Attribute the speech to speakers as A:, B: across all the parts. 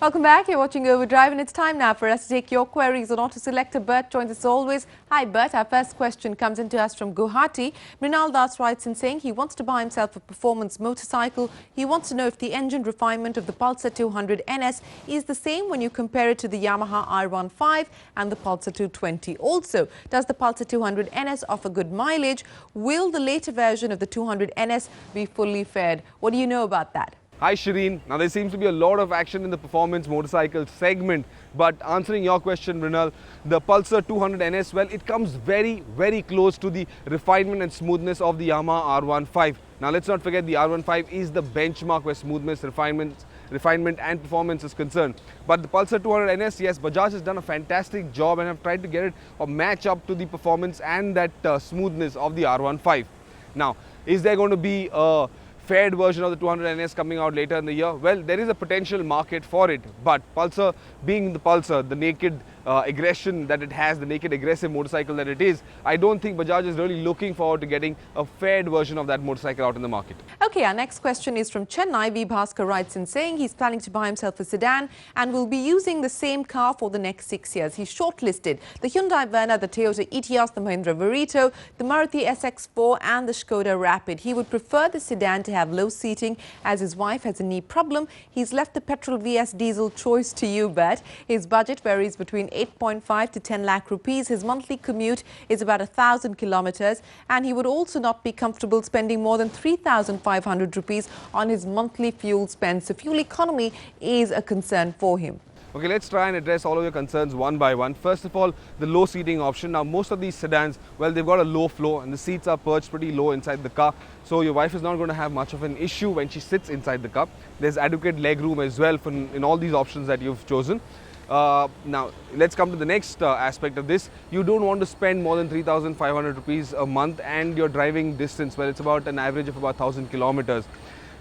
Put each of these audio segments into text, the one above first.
A: Welcome back. You're watching Overdrive, and it's time now for us to take your queries on Autoselector. Bert joins us as always. Hi, Bert. Our first question comes into us from Guwahati. Mrinal Das writes in saying he wants to buy himself a performance motorcycle. He wants to know if the engine refinement of the Pulsar 200 NS is the same when you compare it to the Yamaha R15 and the Pulsar 220. Also, does the Pulsar 200 NS offer good mileage? Will the later version of the 200 NS be fully fared? What do you know about that?
B: Hi Shireen. Now there seems to be a lot of action in the performance motorcycle segment, but answering your question, Mrinal, the Pulsar 200 NS, well, it comes very close to the refinement and smoothness of the Yamaha R15. Now let's not forget the R15 is the benchmark where smoothness, refinement and performance is concerned. But the Pulsar 200 NS, yes, Bajaj has done a fantastic job and have tried to get it or match up to the performance and that smoothness of the R15. Now, is there going to be a fared version of the 200 NS coming out later in the year? Well, there is a potential market for it, but Pulsar being the Pulsar, the naked aggression that it has, the naked aggressive motorcycle that it is, I don't think Bajaj is really looking forward to getting a fared version of that motorcycle out in the market.
A: Okay, our next question is from Chennai. V. Bhaskar writes in saying he's planning to buy himself a sedan and will be using the same car for the next 6 years. He's shortlisted the Hyundai Verna, the Toyota Etios, the Mahindra Verito, the Maruti SX4 and the Skoda Rapid. He would prefer the sedan to have low seating as his wife has a knee problem. He's left the petrol vs diesel choice to you, Bert. His budget varies between 8.5 to 10 lakh rupees. His monthly commute is about 1,000 kilometers, and he would also not be comfortable spending more than 3,500 rupees on his monthly fuel spend. So fuel economy is a concern for him.
B: Okay, let's try and address all of your concerns one by one. First of all, the low seating option. Now, most of these sedans, well, they've got a low floor and the seats are perched pretty low inside the car. So your wife is not going to have much of an issue when she sits inside the car. There's adequate leg room as well in all these options that you've chosen. Now, let's come to the next aspect of this. You don't want to spend more than 3,500 rupees a month, and your driving distance, well, it's about an average of about 1,000 kilometers.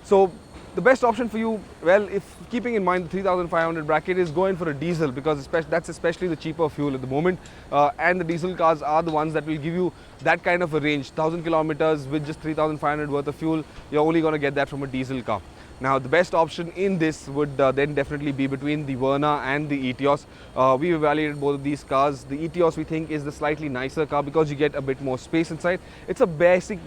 B: So the best option for you, well, if keeping in mind the 3,500 bracket, is going for a diesel, because that's especially the cheaper fuel at the moment, and the diesel cars are the ones that will give you that kind of a range. 1,000 kilometers with just 3,500 worth of fuel, you're only going to get that from a diesel car. Now, the best option in this would then definitely be between the Verna and the Etios. We've evaluated both of these cars. The Etios, we think, is the slightly nicer car because you get a bit more space inside. It's a basic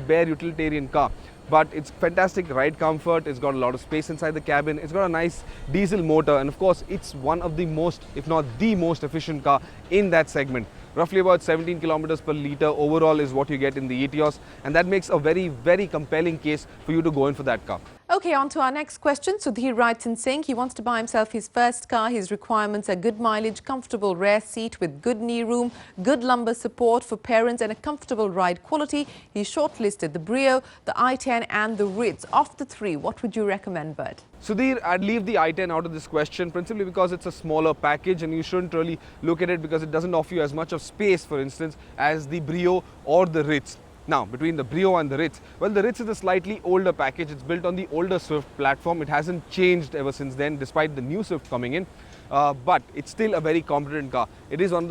B: bare utilitarian car, but it's fantastic ride comfort. It's got a lot of space inside the cabin. It's got a nice diesel motor, and of course, it's one of the most, if not the most efficient car in that segment. Roughly about 17 kilometers per litre overall is what you get in the Etios, and that makes a very compelling case for you to go in for that car.
A: Okay, on to our next question. Sudhir writes in saying he wants to buy himself his first car. His requirements are good mileage, comfortable rear seat with good knee room, good lumbar support for parents and a comfortable ride quality. He shortlisted the Brio, the i10 and the Ritz. Of the three, what would you recommend, Bert?
B: Sudhir, I'd leave the i10 out of this question principally because it's a smaller package and you shouldn't really look at it because it doesn't offer you as much of space, for instance, as the Brio or the Ritz. Now, between the Brio and the Ritz, well, the Ritz is a slightly older package. It's built on the older Swift platform. It hasn't changed ever since then, despite the new Swift coming in. But it's still a very competent car. It is one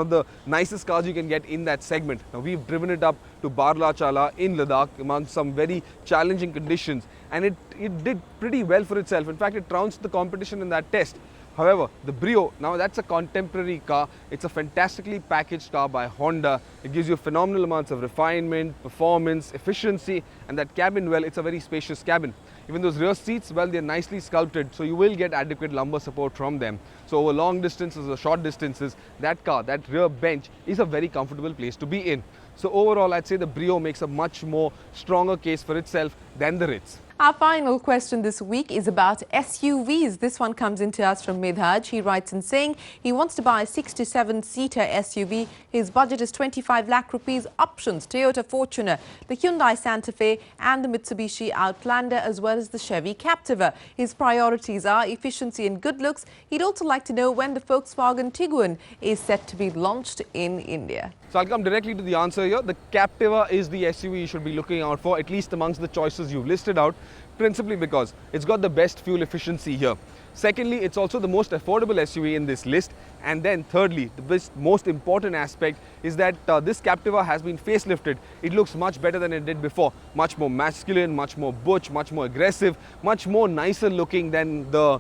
B: of the nicest cars you can get in that segment. Now, we've driven it up to Barla Chala in Ladakh among some very challenging conditions, and it did pretty well for itself. In fact, it trounced the competition in that test. However, the Brio, now that's a contemporary car. It's a fantastically packaged car by Honda. It gives you phenomenal amounts of refinement, performance, efficiency, and that cabin, well, it's a very spacious cabin. Even those rear seats, well, they're nicely sculpted, so you will get adequate lumbar support from them. So over long distances or short distances, that car, that rear bench, is a very comfortable place to be in. So overall, I'd say the Brio makes a much more stronger case for itself than the Ritz.
A: Our final question this week is about SUVs. This one comes into us from Midhaj. He writes in saying he wants to buy a 6 to 7 seater SUV. His budget is 25 lakh rupees. Options: Toyota Fortuner, the Hyundai Santa Fe and the Mitsubishi Outlander, as well as the Chevy Captiva. His priorities are efficiency and good looks. He'd also like to know when the Volkswagen Tiguan is set to be launched in India.
B: So I'll come directly to the answer here. The Captiva is the SUV you should be looking out for, at least amongst the choices you've listed out. principally because it's got the best fuel efficiency here. Secondly, it's also the most affordable SUV in this list. And then thirdly, the most important aspect is that this Captiva has been facelifted. It looks much better than it did before. Much more masculine, much more butch, much more aggressive, much more nicer looking than the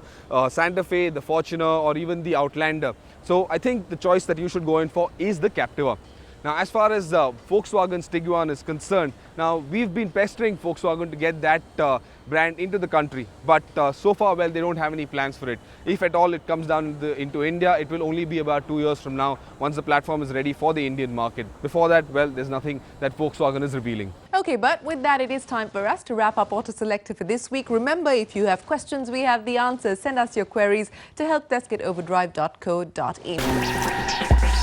B: Santa Fe, the Fortuner or even the Outlander. So I think the choice that you should go in for is the Captiva. Now, as far as Volkswagen's Tiguan is concerned, now we've been pestering Volkswagen to get that brand into the country, but so far, well, they don't have any plans for it. If at all it comes down into India, it will only be about 2 years from now, once the platform is ready for the Indian market. Before that, well, there's nothing that Volkswagen is revealing.
A: Okay, but with that, it is time for us to wrap up Autoselector for this week. Remember, if you have questions, we have the answers. Send us your queries to helpdesk@overdrive.co.in.